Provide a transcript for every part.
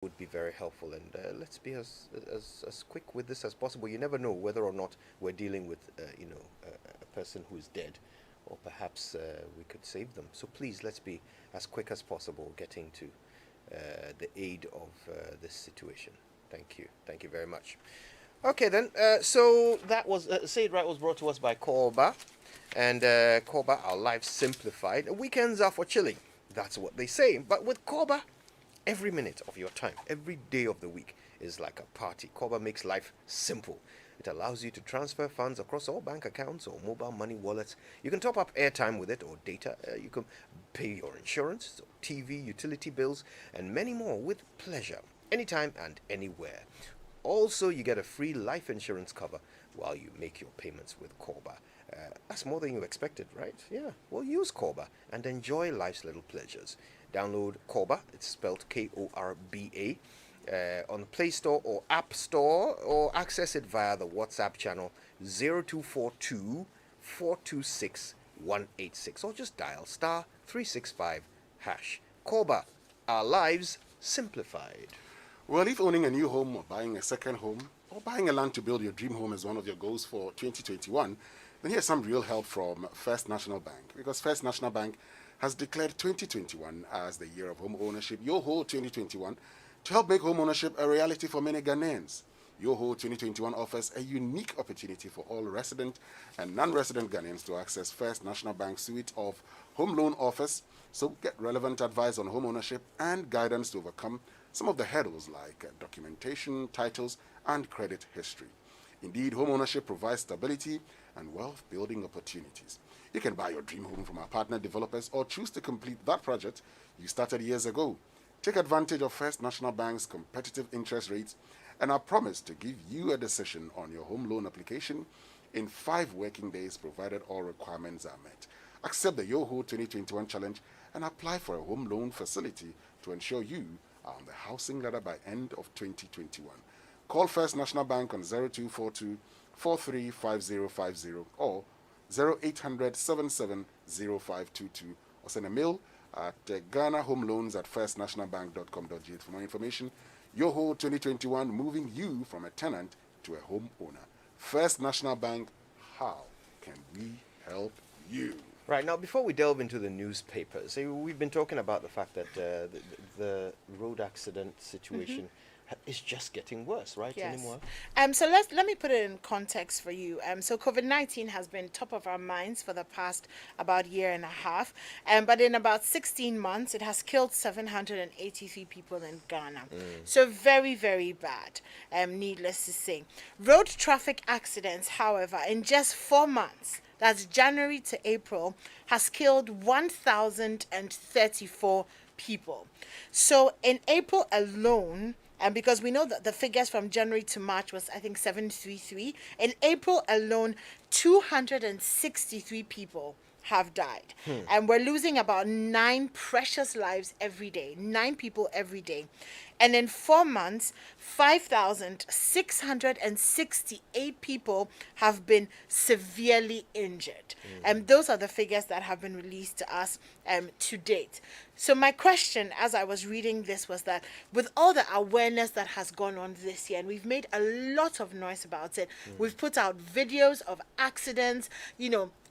would be very helpful. And let's be as quick with this as possible. You never know whether or not we're dealing with, a person who is dead, or perhaps we could save them. So please, let's be as quick as possible getting to the aid of this situation. Thank you. Thank you very much. Okay, then. So that was Say It Right was brought to us by Korba. And Korba, our life simplified. Weekends are for chilling. That's what they say. But with Korba, every minute of your time, every day of the week is like a party. Korba makes life simple. It allows you to transfer funds across all bank accounts or mobile money wallets. You can top up airtime with it or data. You can pay your insurance, TV, utility bills, and many more with pleasure, anytime and anywhere. Also, you get a free life insurance cover while you make your payments with Korba. That's more than you expected, right? Yeah. Well, use Korba and enjoy life's little pleasures. Download Korba, it's spelled Korba, on the Play Store or App Store, or access it via the WhatsApp channel 0242 426 186, or just dial star 365 hash. Korba, our lives simplified. Well, if owning a new home or buying a second home or buying a land to build your dream home is one of your goals for 2021, then here's some real help from First National Bank, because First National Bank has declared 2021 as the year of home ownership, YOHO 2021, to help make home ownership a reality for many Ghanaians. YOHO 2021 offers a unique opportunity for all resident and non-resident Ghanaians to access First National Bank's suite of home loan offers, so get relevant advice on home ownership and guidance to overcome some of the hurdles like documentation, titles, and credit history. Indeed, home ownership provides stability and wealth building opportunities. You can buy your dream home from our partner developers or choose to complete that project you started years ago. Take advantage of First National Bank's competitive interest rates and our promise to give you a decision on your home loan application in 5 working days, provided all requirements are met. Accept the YOHO 2021 challenge and apply for a home loan facility to ensure you are on the housing ladder by end of 2021. Call First National Bank on 0242 435050 or 0800 770522, or send a mail at ghanahomeloans@firstnationalbank.com.gh for more information. YOHO 2021, moving you from a tenant to a homeowner. First National Bank, how can we help you? Right, now, before we delve into the newspapers, we've been talking about the fact that the road accident situation is just getting worse, right? Yes. Anymore? So let me put it in context for you. So COVID-19 has been top of our minds for the past about year and a half. But in about 16 months, it has killed 783 people in Ghana. So very, very bad, needless to say. Road traffic accidents, however, in just 4 months, that's January to April, has killed 1,034 people. So in April alone, and because we know that the figures from January to March was, I think, 733. In April alone, 263 people have died. And we're losing about 9 precious lives every day, 9 people every day. And in 4 months, 5,668 people have been severely injured. And those are the figures that have been released to us to date. So my question as I was reading this was that with all the awareness that has gone on this year, and we've made a lot of noise about it, we've put out videos of accidents,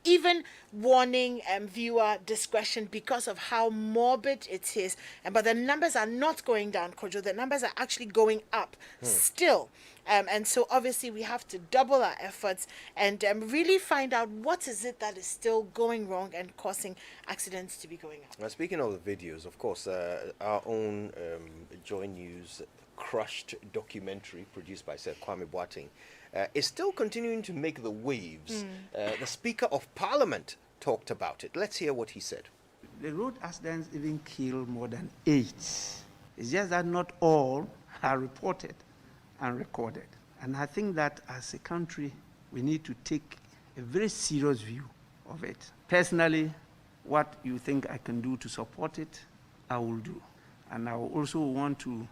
even warning viewer discretion because of how morbid it is. But the numbers are not going down, Kojo. The numbers are actually going up still. And so obviously we have to double our efforts and really find out what is it that is still going wrong and causing accidents to be going up. Now, speaking of the videos, of course, our own Joy News crushed documentary produced by Sir Kwame Boateng is still continuing to make the waves. The Speaker of Parliament talked about it. Let's hear what he said. The road accidents even kill more than 8. It's just that not all are reported and recorded. And I think that as a country, we need to take a very serious view of it. Personally, what you think I can do to support it, I will do. And I will also want to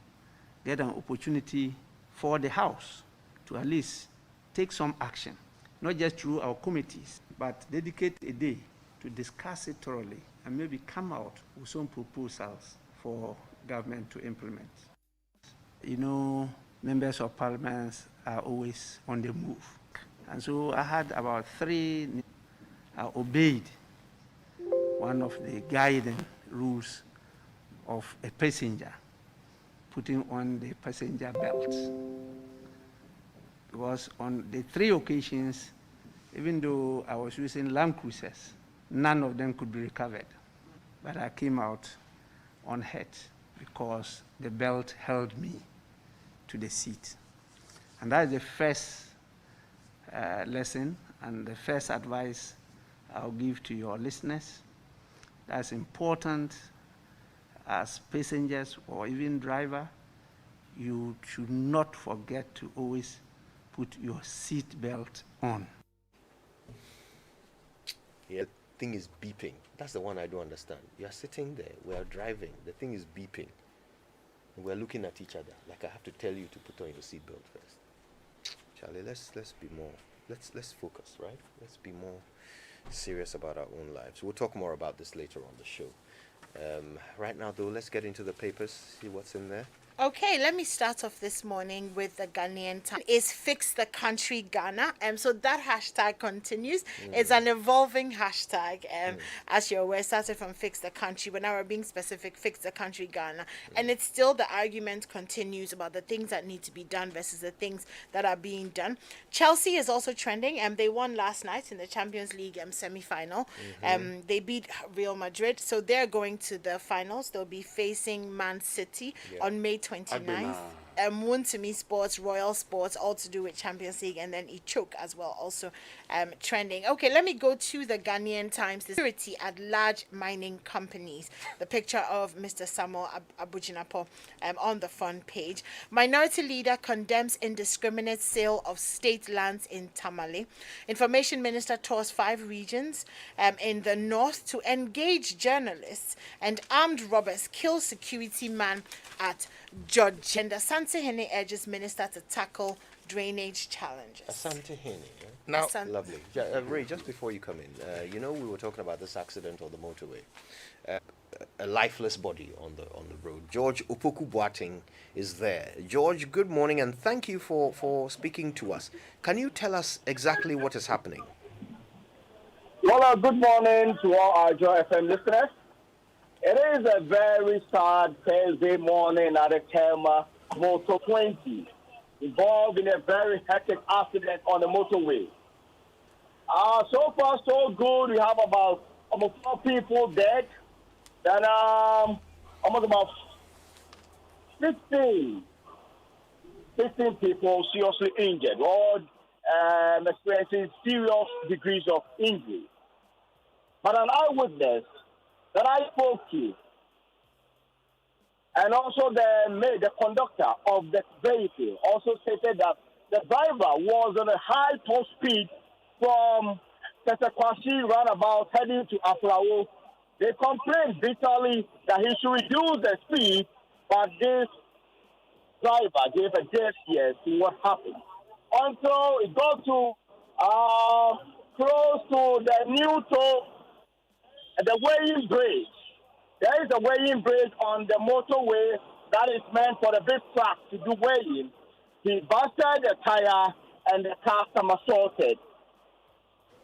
get an opportunity for the House to at least take some action, not just through our committees, but dedicate a day to discuss it thoroughly and maybe come out with some proposals for government to implement. members of parliament are always on the move. And so I had about 3 obeyed one of the guiding rules of a passenger, putting on the passenger belt. Because on the 3 occasions, even though I was using Land Cruisers, none of them could be recovered. But I came out unhurt because the belt held me to the seat. And that is the first lesson and the first advice I'll give to your listeners. That's important as passengers or even driver. You should not forget to always put your seat belt on. Yeah, the thing is beeping. That's the one I don't understand. You are sitting there, we are driving, the thing is beeping. And we're looking at each other like I have to tell you to put on your seatbelt first. Charlie, let's be more, let's focus, right? Let's be more serious about our own lives. We'll talk more about this later on the show. Right now, though, let's get into the papers, see what's in there. Okay, let me start off this morning with the Ghanaian Times. Is Fix the Country Ghana. So that hashtag continues. It's an evolving hashtag. As you're aware, started from Fix the Country, but now we're being specific, Fix the Country Ghana. And it's still the argument continues about the things that need to be done versus the things that are being done. Chelsea is also trending. They won last night in the Champions League semi-final. They beat Real Madrid. So they're going to the finals. They'll be facing Man City on May 29th. Wontumi Sports, Royal Sports, all to do with Champions League, and then Ichoke as well, also trending. Okay, let me go to the Ghanaian Times. The security at large mining companies. The picture of Mr. Samuel Abujinapo on the front page. Minority leader condemns indiscriminate sale of state lands in Tamale. Information Minister tours 5 regions in the north to engage journalists, and armed robbers kill security man at George. And Asante Hene urges minister to tackle drainage challenges. Asante Hene. Now, Lovely. Ray, just before you come in, we were talking about this accident on the motorway. A lifeless body on the road. George Opoku Boateng is there. George, good morning, and thank you for speaking to us. Can you tell us exactly what is happening? Well, good morning to all our Joy FM listeners. It is a very sad Thursday morning at the Tema Motor 20, involved in a very hectic accident on the motorway. So far, so good. We have about almost 4 people dead, and almost about 15 people seriously injured, all experiencing serious degrees of injury. But an eyewitness that I spoke to, and also the conductor of the vehicle, also stated that the driver was on a high top speed from Tetequashi roundabout heading to Aflao. They complained bitterly that he should reduce the speed, but this driver gave a deaf ear to what happened. Until it got to close to the new toll, the weighing bridge. There is a weighing bridge on the motorway that is meant for the big truck to do weighing. He busted the tire and the car somersaulted.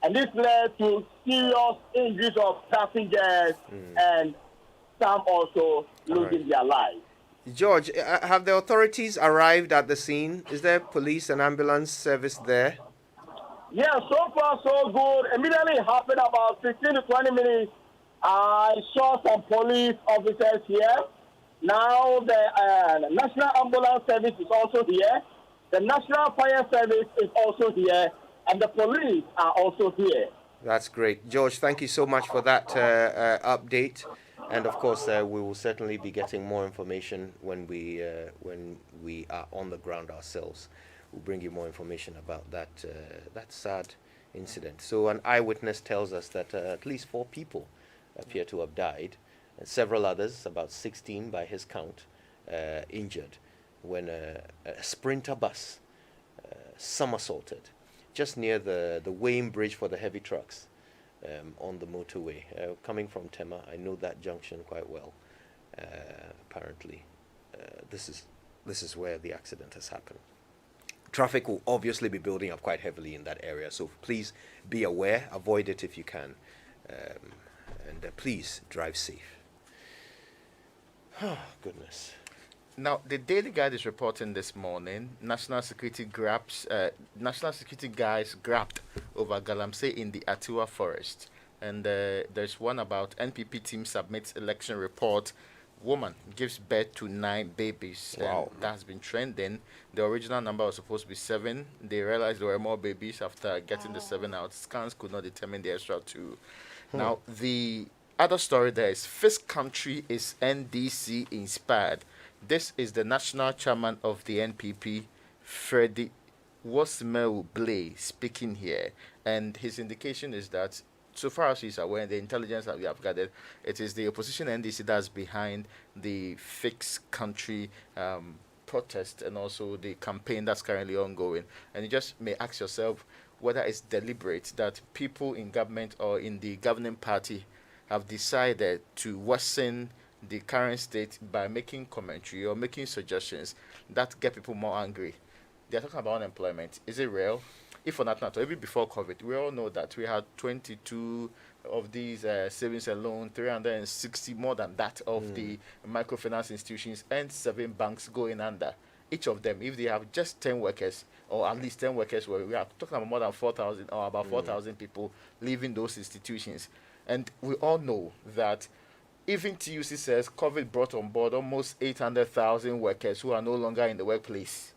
And this led to serious injuries of passengers and some also losing their lives. George, have the authorities arrived at the scene? Is there police and ambulance service there? Yeah, so far so good. Immediately it happened about 15 to 20 minutes. I saw some police officers here. Now the National Ambulance Service is also here. The National Fire Service is also here. And the police are also here. That's great. George, thank you so much for that update. And of course, we will certainly be getting more information when we are on the ground ourselves. We'll bring you more information about that sad incident. So an eyewitness tells us that at least 4 people appear to have died, and several others, about 16 by his count, injured when a Sprinter bus somersaulted just near the weighing bridge for the heavy trucks on the motorway. Coming from Tema, I know that junction quite well. Apparently, this is this is where the accident has happened. Traffic will obviously be building up quite heavily in that area, so please be aware, avoid it if you can, and please drive safe. Oh, goodness. Now, the Daily Guide is reporting this morning national security guys grabbed over Galamsey in the Atiwa forest. And there's one about NPP team submits election report. Woman gives birth to 9 babies. Wow. And that has been trending. The original number was supposed to be 7. They realized there were more babies after getting the 7 out. Scans could not determine the extra 2. Now, the other story there is Fifth Country is NDC inspired. This is the national chairman of the NPP, Freddie Wosmeu Blay, speaking here. And his indication is that, so far as he's aware, the intelligence that we have gathered, it is the opposition NDC that's behind the Fixed Country protest and also the campaign that's currently ongoing. And you just may ask yourself whether it's deliberate that people in government or in the governing party have decided to worsen the current state by making commentary or making suggestions that get people more angry. They're talking about unemployment. Is it real? If for not, even before COVID, we all know that we had 22 of these savings and loan, 360 more than that of the microfinance institutions, and 7 banks going under. Each of them, if they have just 10 workers, or at least 10 workers, where we are talking about more than 4,000 or about 4,000 people leaving those institutions. And we all know that even TUC says COVID brought on board almost 800,000 workers who are no longer in the workplace.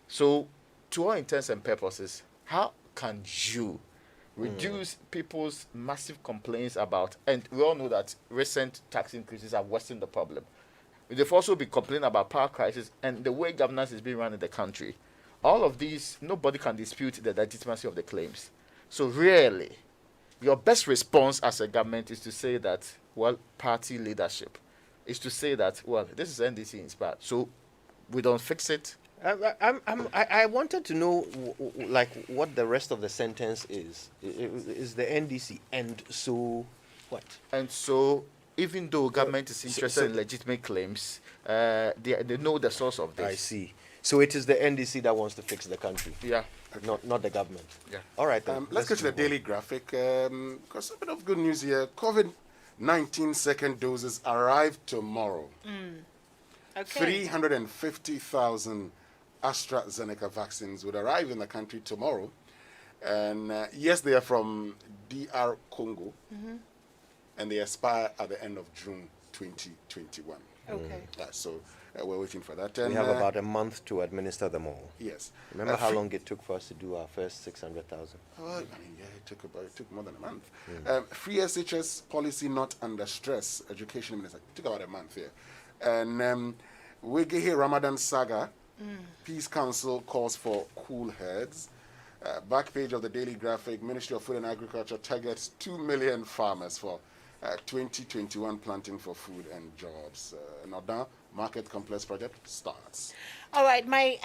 So, to all intents and purposes, how can you reduce people's massive complaints about, and we all know that recent tax increases have worsened the problem. They've also been complaining about power crisis and the way governance is being run in the country. All of these, nobody can dispute the legitimacy of the claims. So really, your best response as a government is to say that, well, party leadership is to say that, well, this is NDC inspired, so we don't fix it. I wanted to know, like, what the rest of the sentence is. Is the NDC, and so what? And so, even though government is interested so in legitimate claims, they know the source of this. I see. So it is the NDC that wants to fix the country, Yeah. not the government. Yeah. All right, then. Let's go to the move on. Daily Graphic, because a bit of good news here. COVID-19 second doses arrive tomorrow. Okay. 350,000 AstraZeneca vaccines would arrive in the country tomorrow. And yes, they are from DR Congo, and they expire at the end of June 2021. Okay. So we're waiting for that. We And, have about a month to administer them all. yes. Remember how long it took for us to do our first 600,000? Well, I mean, yeah, it took more than a month. Free SHS policy not under stress. Education minister, it took about a month here. And Wegehe Ramadan saga. Peace Council calls for cool heads. Back page of the Daily Graphic. Ministry of Food and Agriculture targets 2 million farmers for 2021 planting for food and jobs. Nordin Market Complex project starts. All right, my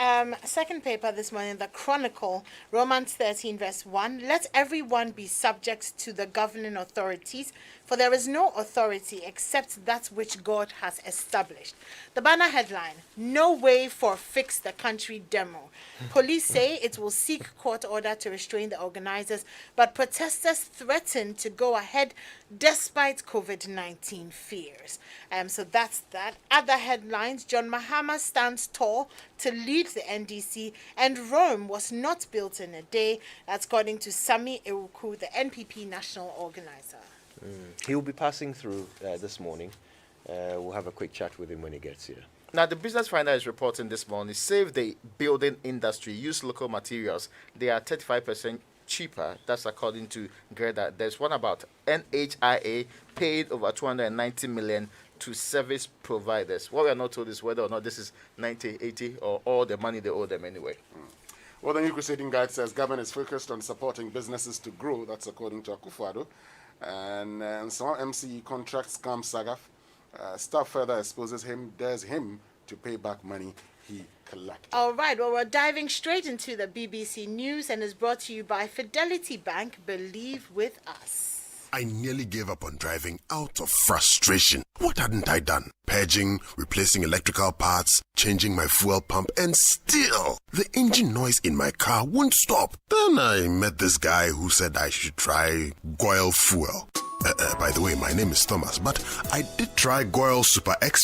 second paper this morning, the Chronicle, Romans 13, verse 1. Let everyone be subject to the governing authorities, for there is no authority except that which God has established. The banner headline, No Way for Fix the Country demo. Police say it will seek court order to restrain the organizers, but protesters threaten to go ahead despite COVID-19 fears. So that's that. Other headlines, John Mahama stands tall to lead the NDC, and Rome was not built in a day. That's according to Sami Ewuku, the NPP national organizer. He will be passing through this morning. We'll have a quick chat with him when he gets here. Now, the Business Finder is reporting this morning, save the building industry, use local materials. They are 35% cheaper. That's according to Greta. There's one about NHIA paid over 290 million to service providers. What we are not told is whether or not this is 90, 80, or all the money they owe them anyway. Well, the New Crusading Guide says government is focused on supporting businesses to grow. That's according to Akufo-Addo. And some MCE contract scam saga. Staff further exposes dares him to pay back money he collected. All right, well, we're diving straight into the BBC News and is brought to you by Fidelity Bank. Believe with us. I nearly gave up on driving out of frustration. What hadn't I done? Purging, replacing electrical parts, changing my fuel pump, and still, the engine noise in my car wouldn't stop. Then I met this guy who said I should try Goil Fuel. By the way, my name is Thomas, but I did try Goil Super Express.